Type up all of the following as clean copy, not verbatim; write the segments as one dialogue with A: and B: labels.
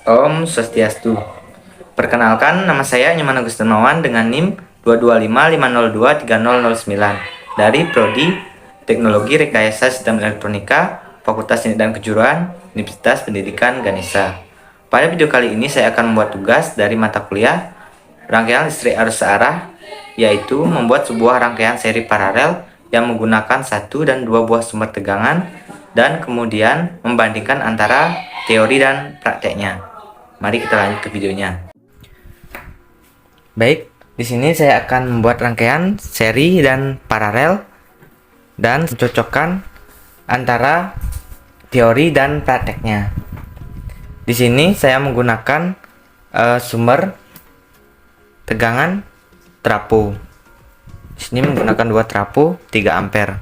A: Om Swastiastu. Perkenalkan, nama saya Nyoman Agus Darmawan dengan NIM 2255023009 dari Prodi Teknologi Rekayasa Sistem Elektronika, Fakultas Teknik dan Kejuruan, Universitas Pendidikan Ganesha. Pada video kali ini saya akan membuat tugas dari mata kuliah rangkaian listrik arus searah, yaitu membuat sebuah rangkaian seri paralel yang menggunakan satu dan dua buah sumber tegangan dan kemudian membandingkan antara teori dan prakteknya. Mari kita lanjut ke videonya. Baik, di sini saya akan membuat rangkaian seri dan paralel dan mencocokkan antara teori dan prakteknya. Di sini saya menggunakan sumber tegangan trafo. Di sini menggunakan 2 trafo 3 ampere.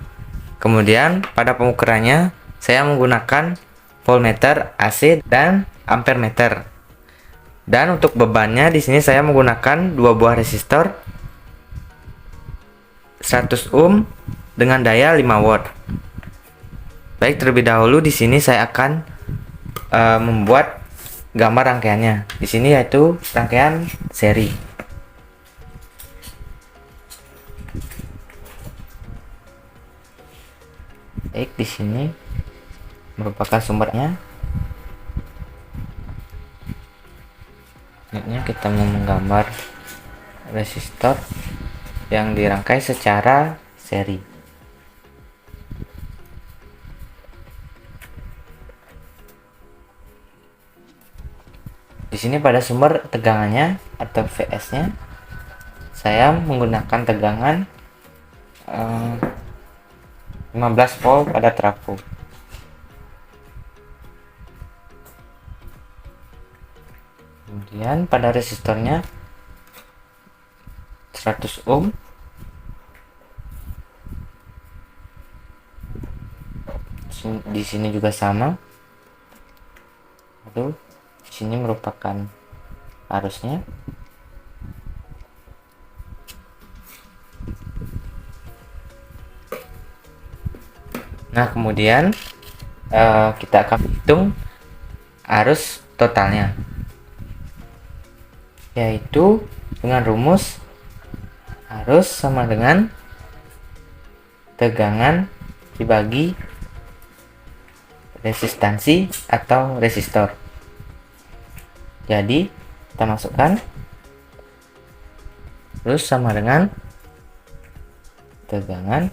A: Kemudian pada pengukurannya saya menggunakan voltmeter AC dan ampermeter. Dan untuk bebannya di sini saya menggunakan 2 buah resistor 100 ohm dengan daya 5 watt. Baik, terlebih dahulu di sini saya akan membuat gambar rangkaiannya. Di sini yaitu rangkaian seri. Baik, di sini merupakan sumbernya. Selanjutnya kita mau menggambar resistor yang dirangkai secara seri. Di sini pada sumber tegangannya atau VS-nya saya menggunakan tegangan 15 volt pada trafo. Kemudian pada resistornya 100 ohm. Di sini juga sama. Lalu di sini merupakan arusnya. Nah, kemudian kita akan hitung arus totalnya, yaitu dengan rumus arus sama dengan tegangan dibagi resistansi atau resistor. Jadi kita masukkan arus sama dengan tegangan.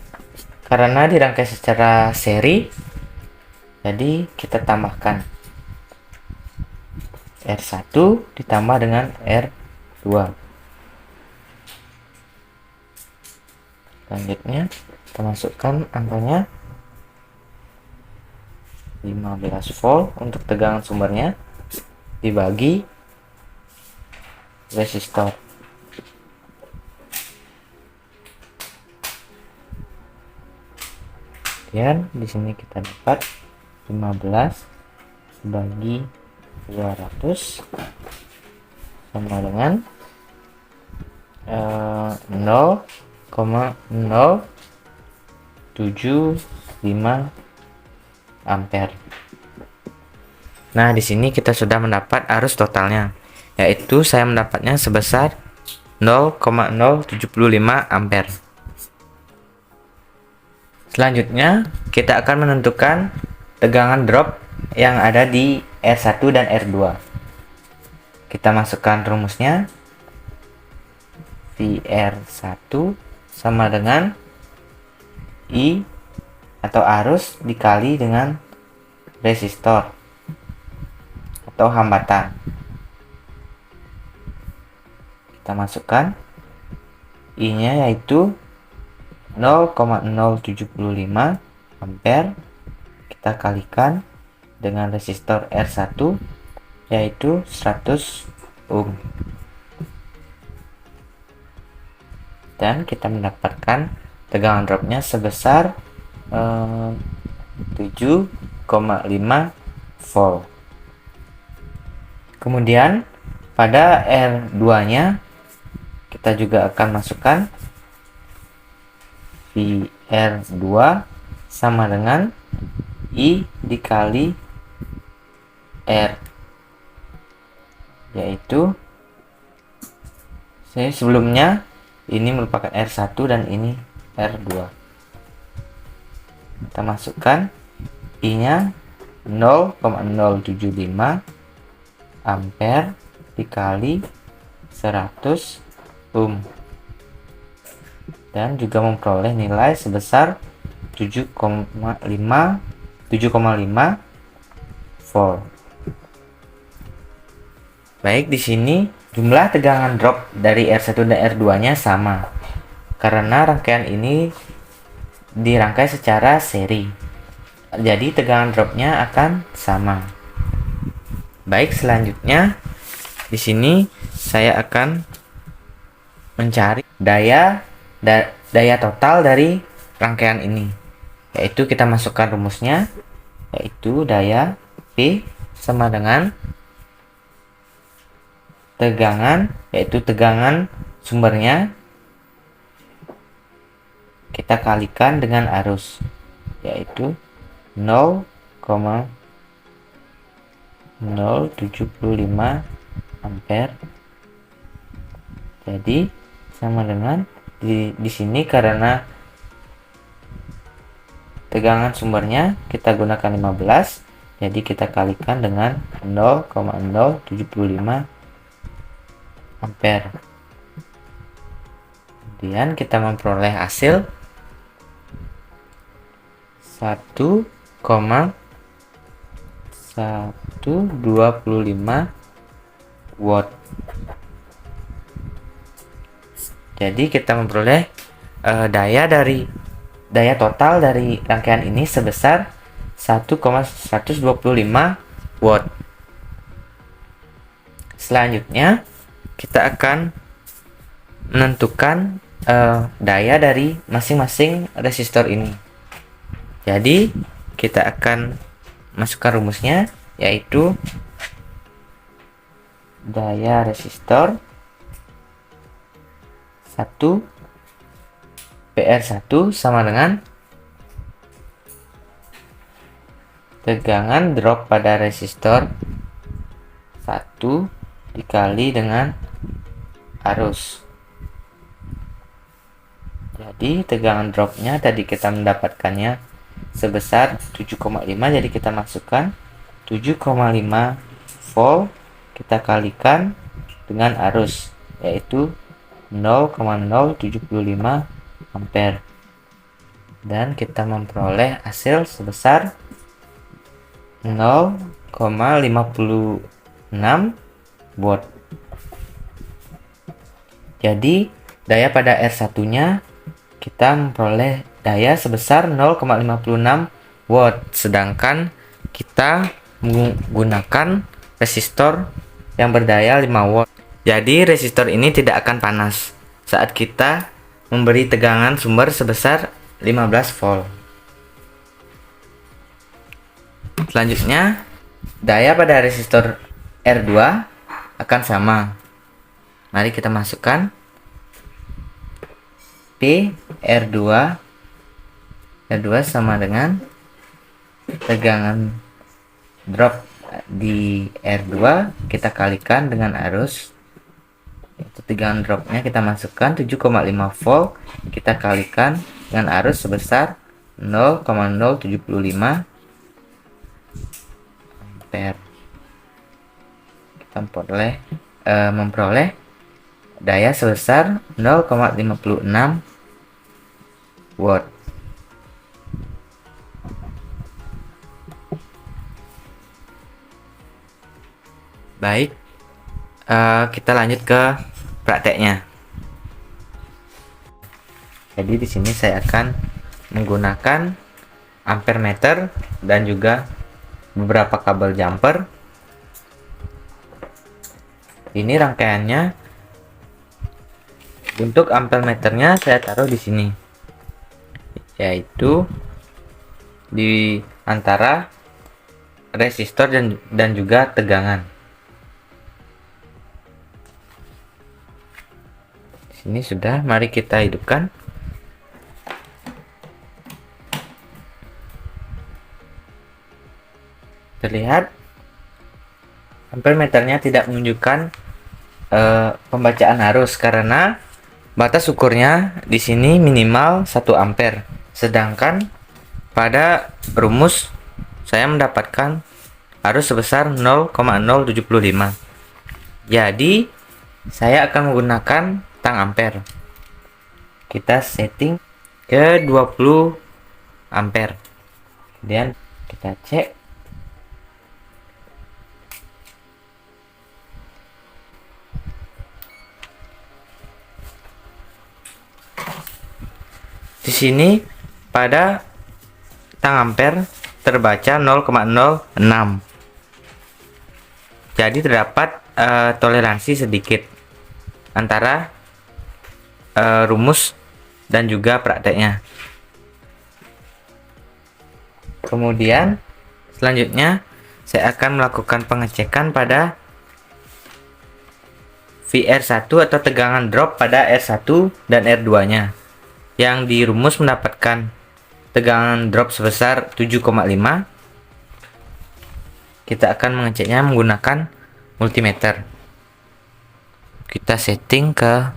A: Karena dirangkai secara seri, jadi kita tambahkan R1 ditambah dengan R2. Selanjutnya kita masukkan angkanya 15 volt untuk tegangan sumbernya dibagi resistor. Dan di sini kita dapat 15 bagi 200 sama dengan 0,075 ampere. Nah, di sini kita sudah mendapat arus totalnya, yaitu saya mendapatnya sebesar 0,075 ampere. Selanjutnya kita akan menentukan tegangan drop yang ada di R1 dan R2. Kita masukkan rumusnya. VR1 sama dengan I atau arus dikali dengan resistor atau hambatan. Kita masukkan I-nya yaitu 0,075 ampere, kita kalikan dengan resistor R1 yaitu 100 ohm, dan kita mendapatkan tegangan dropnya sebesar 7,5 volt. Kemudian pada R2 nya kita juga akan masukkan VR2 sama dengan I dikali R. yaitu sebelumnya ini merupakan R1 dan ini R2. Kita masukkan I-nya 0,075 ampere dikali 100 ohm, dan juga memperoleh nilai sebesar 7,5 volt. Baik, di sini jumlah tegangan drop dari R1 dan R2-nya sama karena rangkaian ini dirangkai secara seri. Jadi tegangan dropnya akan sama. Baik, selanjutnya di sini saya akan mencari daya total dari rangkaian ini. Yaitu kita masukkan rumusnya, yaitu daya P sama dengan tegangan, yaitu tegangan sumbernya kita kalikan dengan arus, yaitu 0,075 ampere. Jadi sama dengan di sini karena tegangan sumbernya kita gunakan 15, jadi kita kalikan dengan 0,075 ampere. Kemudian kita memperoleh hasil 1,125 watt. Jadi kita memperoleh daya total dari rangkaian ini sebesar 1,125 watt. Selanjutnya kita akan menentukan daya dari masing-masing resistor ini. Jadi kita akan masukkan rumusnya, yaitu daya resistor 1 PR1 sama dengan tegangan drop pada resistor 1 dikali dengan arus. Jadi tegangan dropnya tadi kita mendapatkannya sebesar 7,5, jadi kita masukkan 7,5 volt kita kalikan dengan arus, yaitu 0,075 ampere, dan kita memperoleh hasil sebesar 0,56 watt. Jadi daya pada R1-nya kita memperoleh daya sebesar 0,56 watt, sedangkan kita menggunakan resistor yang berdaya 5 watt. Jadi resistor ini tidak akan panas saat kita memberi tegangan sumber sebesar 15 volt. Selanjutnya, daya pada resistor R2 akan sama. Mari kita masukkan P R2 sama dengan tegangan drop di R2 kita kalikan dengan arus, yaitu tegangan dropnya kita masukkan 7,5 volt kita kalikan dengan arus sebesar 0,075 ampere. Kita memperoleh daya sebesar 0,56 watt. Baik, kita lanjut ke prakteknya. Jadi di sini saya akan menggunakan ampere meter dan juga beberapa kabel jumper. Ini rangkaiannya. Untuk ampere meternya saya taruh di sini, yaitu di antara resistor dan juga tegangan. Ini sudah, mari kita hidupkan. Terlihat ampere meternya tidak menunjukkan pembacaan arus karena batas ukurnya di sini minimal 1 ampere. Sedangkan pada rumus saya mendapatkan arus sebesar 0,075. Jadi saya akan menggunakan tang ampere. Kita setting ke 20 ampere. Kemudian kita cek. Di sini pada tang ampere terbaca 0,06. Jadi terdapat toleransi sedikit antara rumus dan juga prakteknya. Kemudian selanjutnya saya akan melakukan pengecekan pada VR1 atau tegangan drop pada R1 dan R2 nya. Yang di rumus mendapatkan tegangan drop sebesar 7,5. Kita akan mengeceknya menggunakan multimeter. Kita setting ke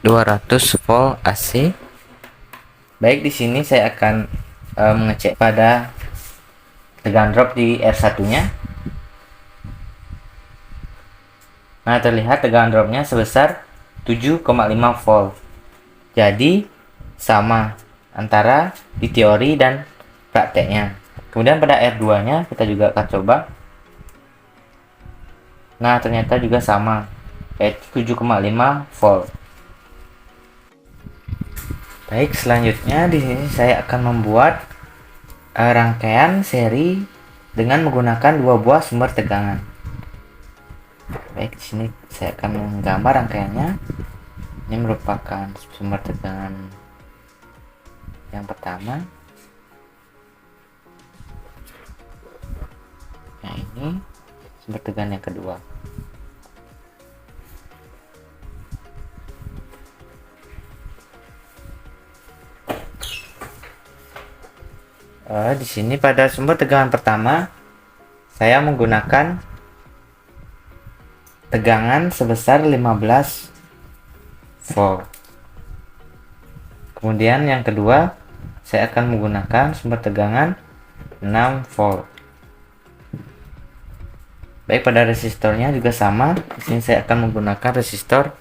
A: 200 volt AC. Baik, di sini saya akan mengecek pada tegangan drop di R1-nya. Nah, terlihat tegangan dropnya sebesar 7,5 volt. Jadi sama antara di teori dan prakteknya. Kemudian pada R2-nya kita juga akan coba. Nah, ternyata juga sama, yaitu 7,5 volt. Baik, selanjutnya di sini saya akan membuat rangkaian seri dengan menggunakan 2 buah sumber tegangan. Baik, di sini saya akan menggambar rangkaiannya. Ini merupakan sumber tegangan yang pertama. Nah, ini sumber tegangan yang kedua. Di sini pada sumber tegangan pertama saya menggunakan tegangan sebesar 15 volt. Kemudian yang kedua saya akan menggunakan sumber tegangan 6 volt. Baik, pada resistornya juga sama. Di sini saya akan menggunakan resistor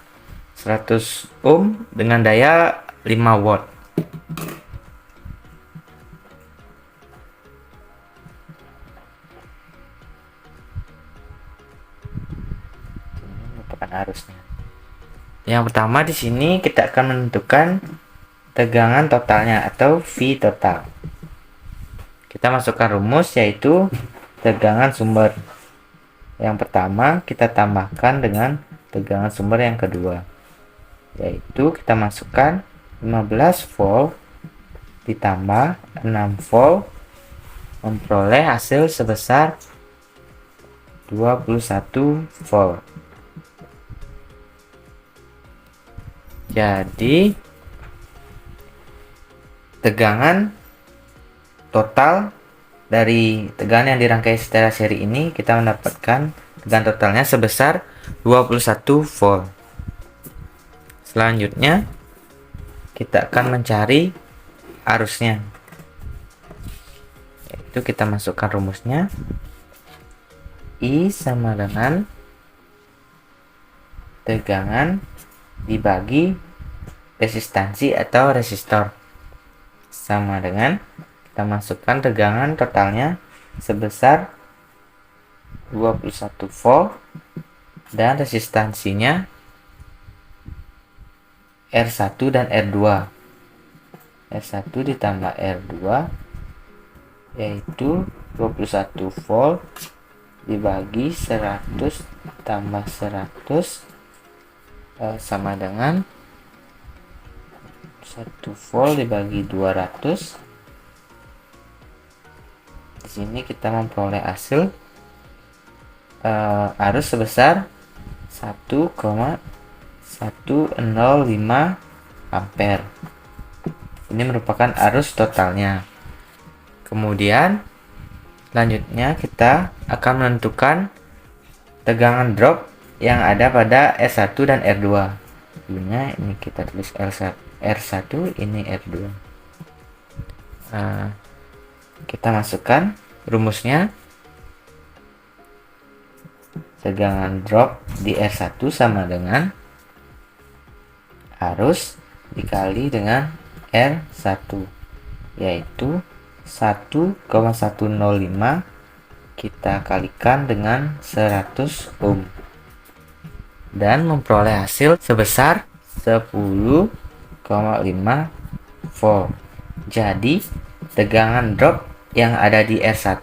A: 100 ohm dengan daya 5 watt. Ini merupakan arusnya. Yang pertama di sini kita akan menentukan tegangan totalnya atau V total. Kita masukkan rumus yaitu tegangan sumber yang pertama kita tambahkan dengan tegangan sumber yang kedua, yaitu kita masukkan 15 volt ditambah 6 volt memperoleh hasil sebesar 21 volt. Jadi tegangan total dari tegangan yang dirangkai secara seri ini kita mendapatkan tegangan totalnya sebesar 21 volt. Selanjutnya kita akan mencari arusnya, yaitu kita masukkan rumusnya. I sama dengan tegangan dibagi resistansi atau resistor, sama dengan kita masukkan tegangan totalnya sebesar 21 volt dan resistansinya R1 dan R2. R1 ditambah R2 yaitu 21 volt dibagi 100 tambah 100 sama dengan 1 volt dibagi 200. Di sini kita memperoleh hasil arus sebesar 1,105 ampere. Ini merupakan arus totalnya. Kemudian selanjutnya kita akan menentukan tegangan drop yang ada pada R1 dan R2. Dulunya ini kita tulis R1, ini R2. Kita masukkan rumusnya. Tegangan drop di R1 sama dengan arus dikali dengan R1, yaitu 1,105 kita kalikan dengan 100 ohm dan memperoleh hasil sebesar 10,5 volt. Jadi tegangan drop yang ada di R1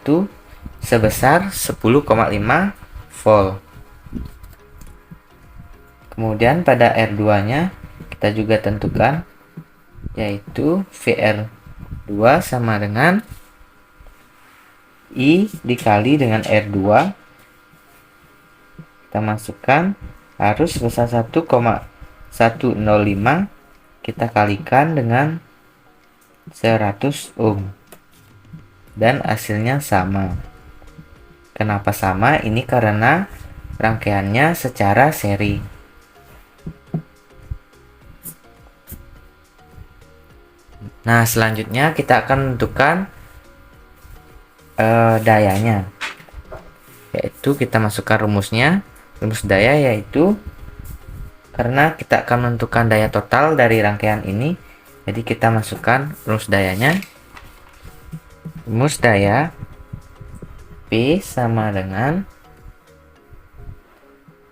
A: sebesar 10,5 volt. Kemudian pada R2 nya kita juga tentukan, yaitu VR2 sama dengan I dikali dengan R2. Kita masukkan arus sebesar 1,105 kita kalikan dengan 100 ohm dan hasilnya sama. Kenapa sama? Ini karena rangkaiannya secara seri. Nah, selanjutnya kita akan menentukan dayanya, yaitu kita masukkan rumusnya. Rumus daya yaitu, karena kita akan menentukan daya total dari rangkaian ini, jadi kita masukkan rumus dayanya. Rumus daya P sama dengan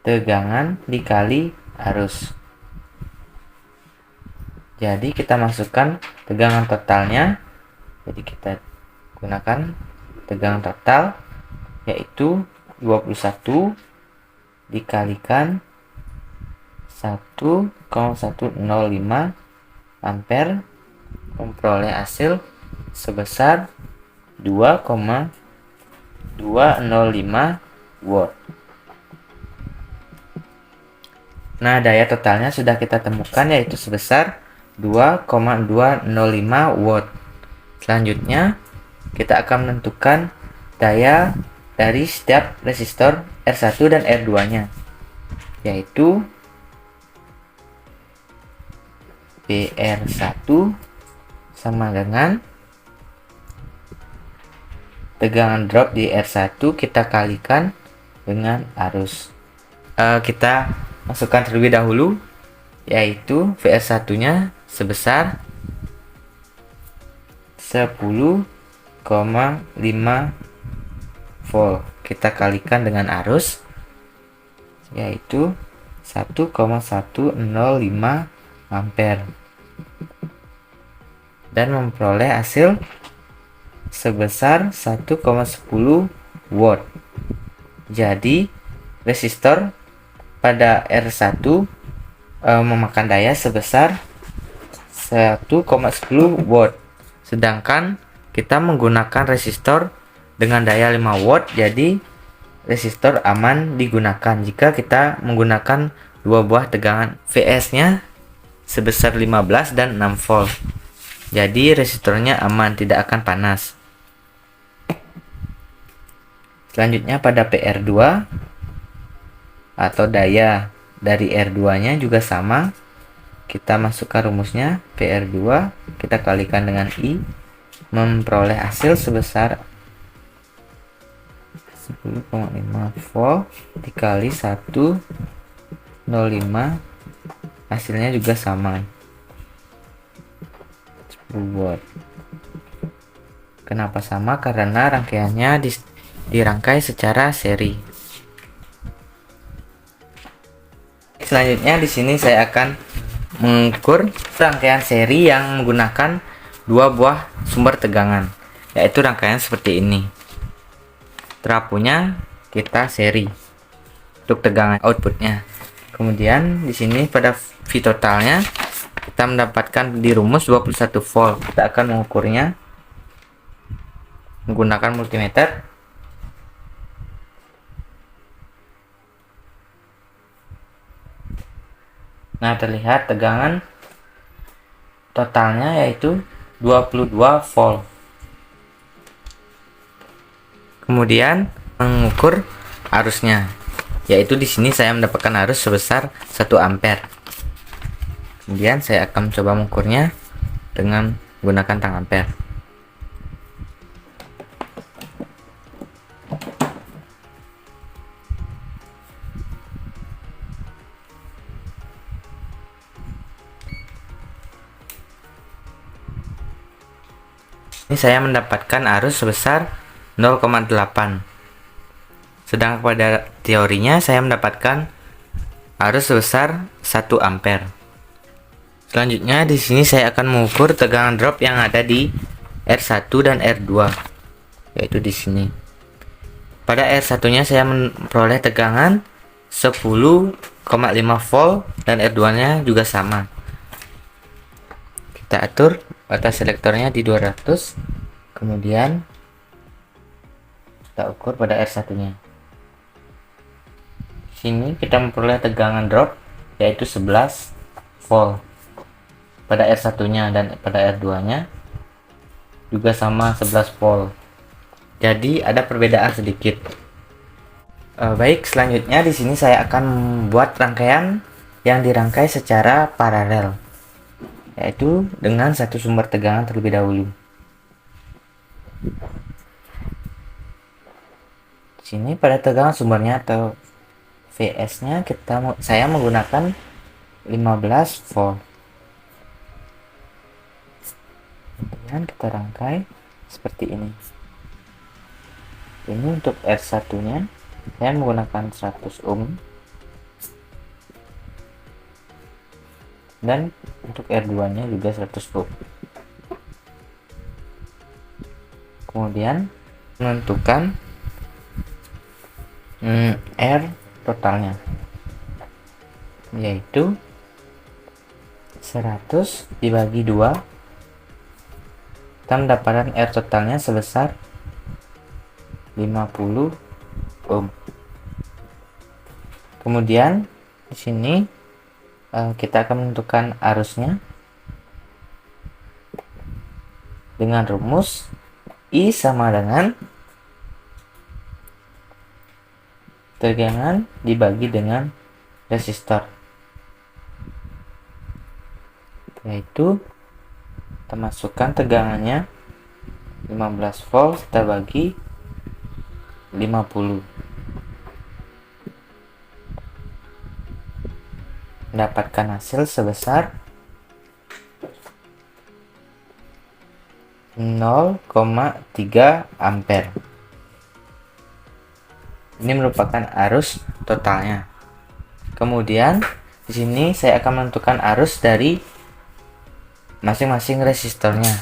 A: tegangan dikali arus. Jadi kita masukkan tegangan totalnya, jadi kita gunakan tegangan total, yaitu 21 dikalikan 1,105 ampere, memperoleh hasil sebesar 2,205 watt. Nah, daya totalnya sudah kita temukan, yaitu sebesar 2,205 watt. Selanjutnya kita akan menentukan daya dari setiap resistor R1 dan R2 nya, yaitu PR1 sama dengan tegangan drop di R1 kita kalikan dengan arus. Kita masukkan terlebih dahulu, yaitu VR1 nya sebesar 10,5 volt kita kalikan dengan arus, yaitu 1,105 ampere, dan memperoleh hasil sebesar 1,10 watt. Jadi resistor pada R1 memakan daya sebesar 1,10 watt, sedangkan kita menggunakan resistor dengan daya 5 watt, jadi resistor aman digunakan jika kita menggunakan dua buah tegangan VS nya sebesar 15 dan 6 volt. Jadi resistornya aman, tidak akan panas. Selanjutnya pada PR2 atau daya dari R2 nya juga sama. Kita masukkan rumusnya, PR2 kita kalikan dengan I, memperoleh hasil sebesar 10,5 volt dikali 105, hasilnya juga sama, 10 watt. Kenapa sama? Karena rangkaiannya dirangkai secara seri. Selanjutnya di sini saya akan mengukur rangkaian seri yang menggunakan dua buah sumber tegangan, yaitu rangkaian seperti ini. Terapunya kita seri untuk tegangan outputnya. Kemudian di sini pada V totalnya kita mendapatkan di rumus 21 volt. Kita akan mengukurnya menggunakan multimeter. Nah, terlihat tegangan totalnya yaitu 22 volt. Kemudian mengukur arusnya. yaitu di sini saya mendapatkan arus sebesar 1 ampere. Kemudian saya akan mencoba mengukurnya dengan menggunakan tang ampere. Ini saya mendapatkan arus sebesar 0,8. Sedangkan pada teorinya saya mendapatkan arus sebesar 1 ampere. Selanjutnya di sini saya akan mengukur tegangan drop yang ada di R1 dan R2, yaitu di sini. Pada R1-nya saya memperoleh tegangan 10,5 volt dan R2-nya juga sama. Kita atur batas selektornya di 200, kemudian kita ukur pada R1-nya. Sini kita memperoleh tegangan drop yaitu 11 volt pada R1-nya, dan pada R2-nya juga sama 11 volt. Jadi ada perbedaan sedikit. Baik, selanjutnya di sini saya akan membuat rangkaian yang dirangkai secara paralel, yaitu dengan satu sumber tegangan terlebih dahulu. Di sini pada tegangan sumbernya atau VS-nya saya menggunakan 15 volt. Kemudian kita rangkai seperti ini. Ini untuk R1-nya saya menggunakan 100 ohm. Dan untuk R2-nya juga 100 ohm. Kemudian menentukan R totalnya, yaitu 100 dibagi 2, kita mendapatkan R totalnya sebesar 50 ohm. Kemudian di sini kita akan menentukan arusnya dengan rumus I sama dengan tegangan dibagi dengan resistor, yaitu kita masukkan tegangannya 15 volt kita bagi 50, mendapatkan hasil sebesar 0,3 ampere. Ini merupakan arus totalnya. Kemudian di sini saya akan menentukan arus dari masing-masing resistornya,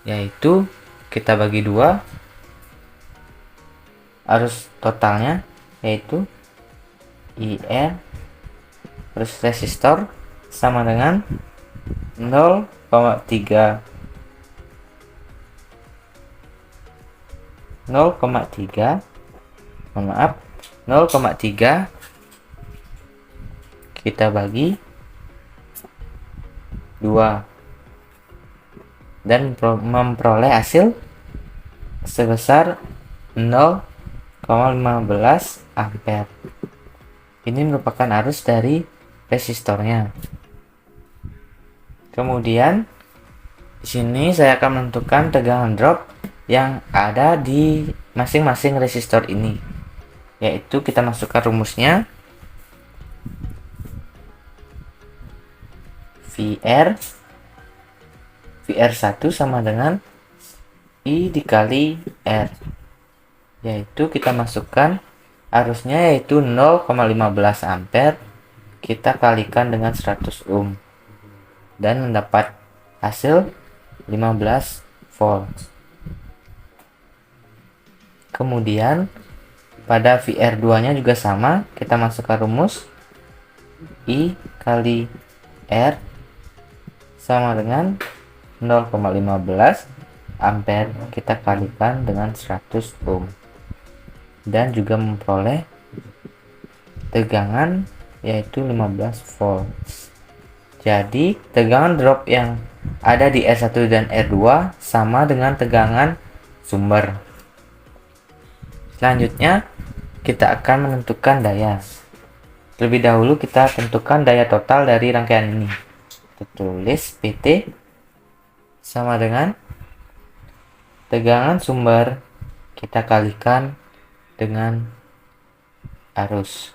A: yaitu kita bagi 2, arus totalnya yaitu IR terus resistor sama dengan 0,3 kita bagi 2 dan memperoleh hasil sebesar 0,15 ampere. Ini merupakan arus dari resistornya. Kemudian di sini saya akan menentukan tegangan drop yang ada di masing-masing resistor ini, yaitu kita masukkan rumusnya VR1 sama dengan I dikali R, yaitu kita masukkan arusnya yaitu 0,15 ampere kita kalikan dengan 100 ohm dan mendapat hasil 15 volt. Kemudian pada VR2 nya juga sama, kita masukkan rumus I kali R sama dengan 0,15 ampere kita kalikan dengan 100 ohm dan juga memperoleh tegangan yaitu 15 volt. Jadi tegangan drop yang ada di R1 dan R2 sama dengan tegangan sumber. Selanjutnya kita akan menentukan daya. Terlebih dahulu kita tentukan daya total dari rangkaian ini. Kita tulis PT sama dengan tegangan sumber kita kalikan dengan arus.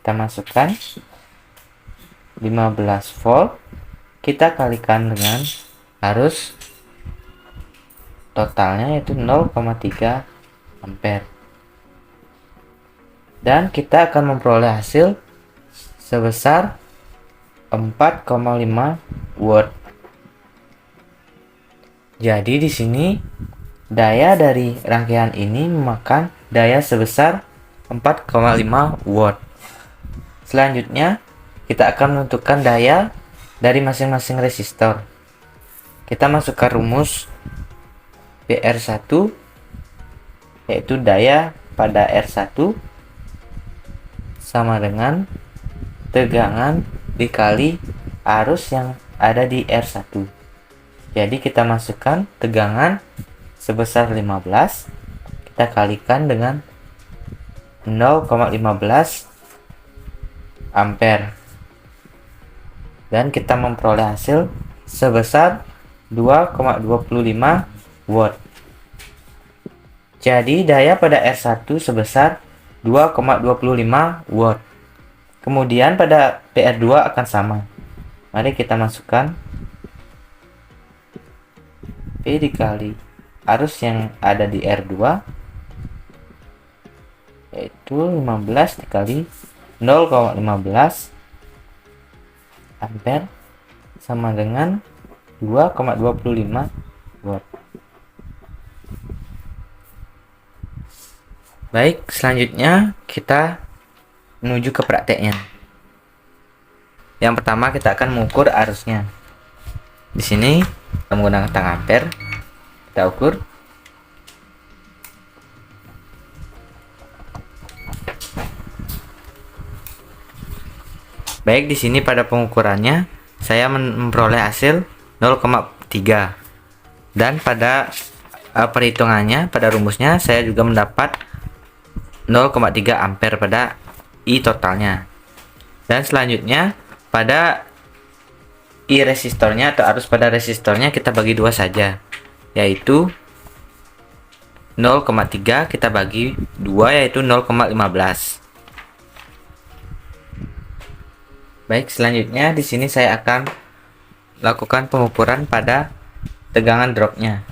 A: Kita masukkan 15 volt, kita kalikan dengan arus totalnya yaitu 0,3 ampere. Dan kita akan memperoleh hasil sebesar 4,5 watt. Jadi di sini daya dari rangkaian ini memakan daya sebesar 4,5 watt. Selanjutnya kita akan menentukan daya dari masing-masing resistor. Kita masukkan rumus PR1 yaitu daya pada R1 sama dengan tegangan dikali arus yang ada di R1. Jadi kita masukkan tegangan sebesar 15, kita kalikan dengan 0,15 ampere. Dan kita memperoleh hasil sebesar 2,25 watt. Jadi daya pada R1 sebesar 2,25 watt. Kemudian pada PR2 akan sama. Mari kita masukkan P dikali arus yang ada di R2 yaitu 15 dikali 0,15 ampere sama dengan 2,25 watt. Baik, selanjutnya kita menuju ke prakteknya. Yang pertama kita akan mengukur arusnya. Di sini kita menggunakan tang ampere. Kita ukur. Baik, di sini pada pengukurannya saya memperoleh hasil 0,3. Dan pada perhitungannya, pada rumusnya saya juga mendapat 0,3 ampere pada I totalnya. Dan selanjutnya pada I resistornya atau arus pada resistornya kita bagi dua saja, yaitu 0,3 kita bagi 2 yaitu 0,15. Baik, selanjutnya di sini saya akan lakukan pengukuran pada tegangan dropnya.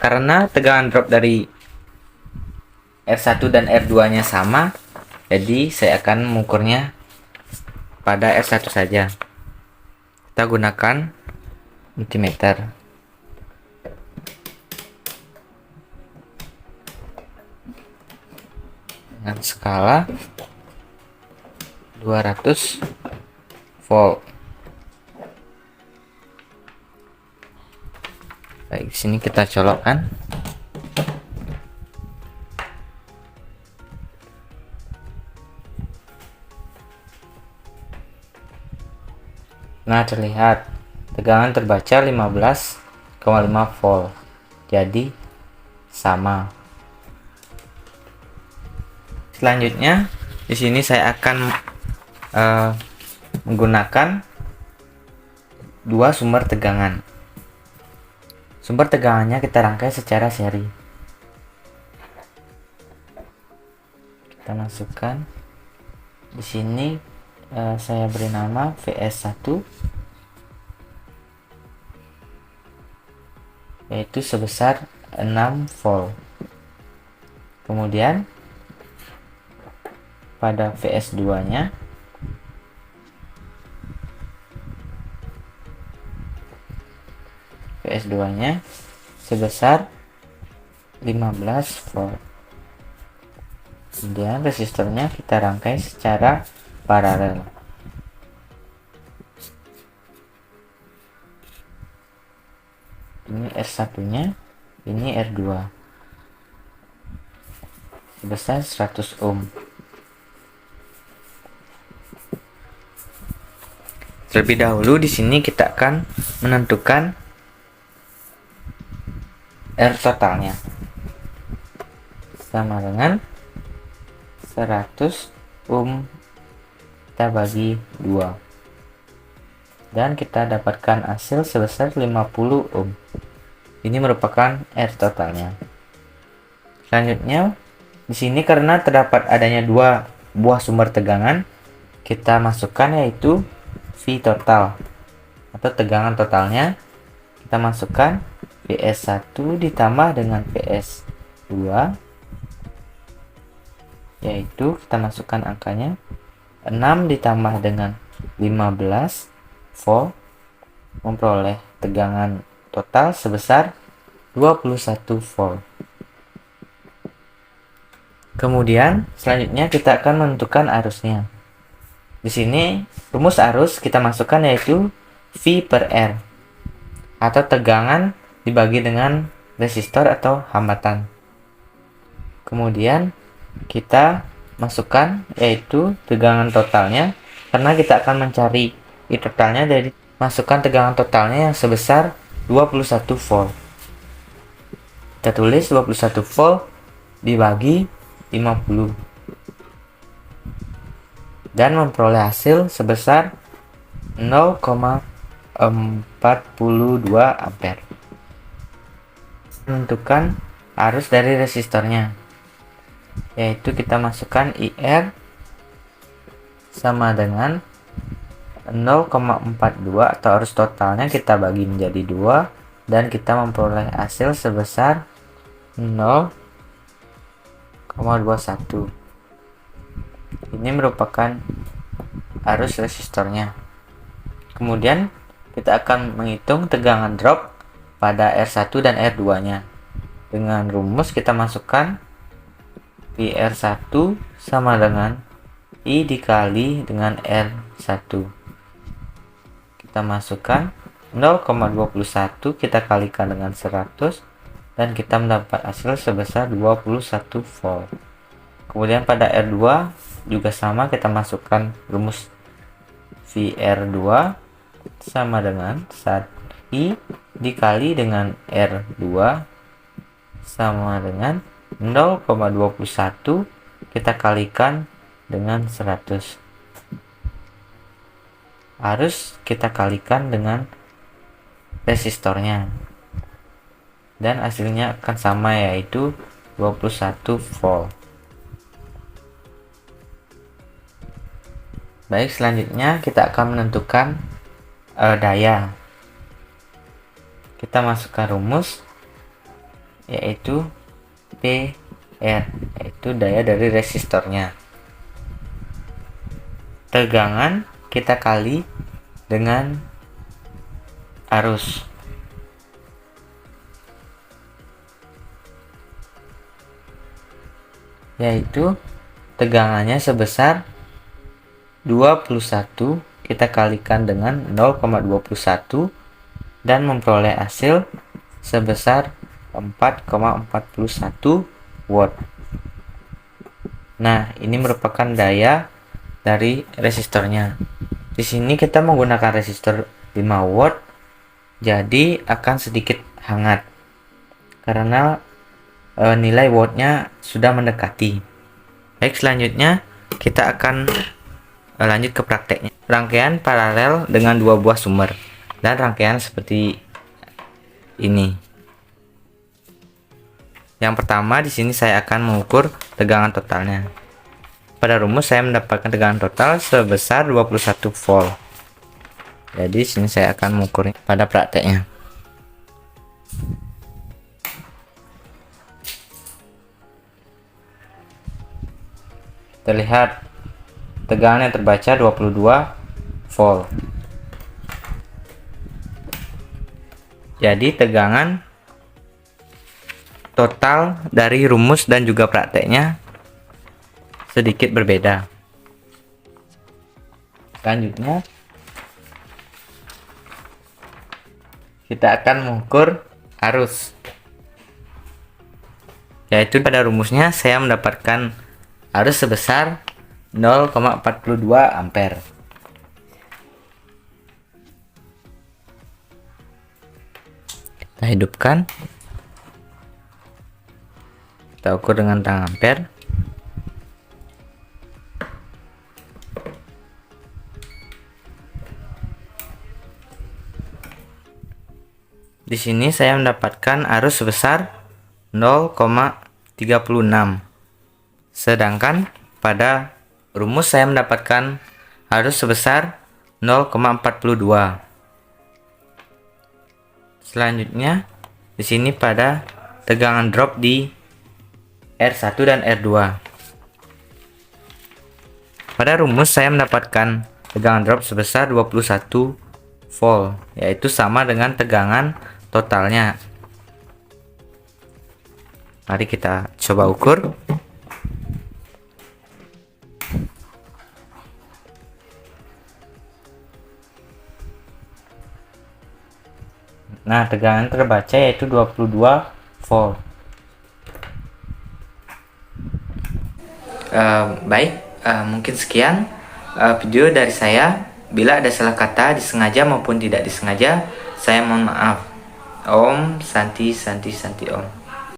A: Karena tegangan drop dari R1 dan R2 nya sama, jadi saya akan mengukurnya pada R1 saja. Kita gunakan multimeter. Dengan skala 200 volt. Baik, di sini kita colokkan. Nah, terlihat tegangan terbaca 15,5 volt. Jadi sama. Selanjutnya di sini saya akan menggunakan dua sumber tegangan. Sumber tegangannya kita rangkai secara seri. Kita masukkan di sini, saya beri nama VS1 yaitu sebesar 6 volt. Kemudian pada VS2 nya sebesar 15 volt. Kemudian resistornya kita rangkai secara paralel. Ini R1 nya, ini R2 sebesar 100 ohm. Terlebih dahulu di sini kita akan menentukan R totalnya sama dengan 100 ohm kita bagi 2 dan kita dapatkan hasil sebesar 50 ohm. Ini merupakan R totalnya. Selanjutnya di sini karena terdapat adanya dua buah sumber tegangan, kita masukkan yaitu V total atau tegangan totalnya. Kita masukkan PS1 ditambah dengan PS2, yaitu kita masukkan angkanya 6 ditambah dengan 15 volt, memperoleh tegangan total sebesar 21 volt. Kemudian selanjutnya kita akan menentukan arusnya. Di sini rumus arus kita masukkan yaitu V per R atau tegangan dibagi dengan resistor atau hambatan. Kemudian kita masukkan yaitu tegangan totalnya, karena kita akan mencari I totalnya, jadi masukkan tegangan totalnya yang sebesar 21 volt. Kita tulis 21 volt dibagi 50 dan memperoleh hasil sebesar 0,42 ampere. Menentukan arus dari resistornya, yaitu kita masukkan IR sama dengan 0,42 atau arus totalnya kita bagi menjadi 2 dan kita memperoleh hasil sebesar 0,21. Ini merupakan arus resistornya. Kemudian kita akan menghitung tegangan drop pada R1 dan R2 nya. Dengan rumus kita masukkan PR1 sama dengan I dikali dengan R1. Kita masukkan 0,21 kita kalikan dengan 100 dan kita mendapat hasil sebesar 21 volt. Kemudian pada R2 juga sama, kita masukkan rumus VR2 sama dengan I dikali dengan R2 sama dengan 0,21 kita kalikan dengan 100. Arus kita kalikan dengan resistornya dan hasilnya akan sama, yaitu 21 volt. Baik, selanjutnya kita akan menentukan daya. Kita masukkan rumus yaitu PR, yaitu daya dari resistornya. Tegangan kita kali dengan arus. Yaitu tegangannya sebesar 21 kita kalikan dengan 0,21 dan memperoleh hasil sebesar 4,41 watt. Nah, ini merupakan daya dari resistornya. Di sini kita menggunakan resistor 5 watt, jadi akan sedikit hangat karena nilai wattnya sudah mendekati. Baik, selanjutnya kita akan lanjut ke prakteknya. Rangkaian paralel dengan dua buah sumber dan rangkaian seperti ini. Yang pertama, di sini saya akan mengukur tegangan totalnya. Pada rumus saya mendapatkan tegangan total sebesar 21 volt. Jadi sini saya akan mengukurnya pada prakteknya. Terlihat tegangan yang terbaca 22 volt. Jadi tegangan total dari rumus dan juga prakteknya sedikit berbeda. Selanjutnya kita akan mengukur arus, yaitu pada rumusnya saya mendapatkan arus sebesar 0,42 ampere. Kita hidupkan. Kita ukur dengan tang ampere. Di sini saya mendapatkan arus sebesar 0,36. Sedangkan pada rumus saya mendapatkan arus sebesar 0,42. Selanjutnya di sini pada tegangan drop di R1 dan R2. Pada rumus saya mendapatkan tegangan drop sebesar 21 volt, yaitu sama dengan tegangan totalnya. Mari kita coba ukur. Nah, tegangan terbaca yaitu 22 volt. Mungkin sekian video dari saya. Bila ada salah kata disengaja maupun tidak disengaja, saya mohon maaf. Om Santi Santi Santi Om.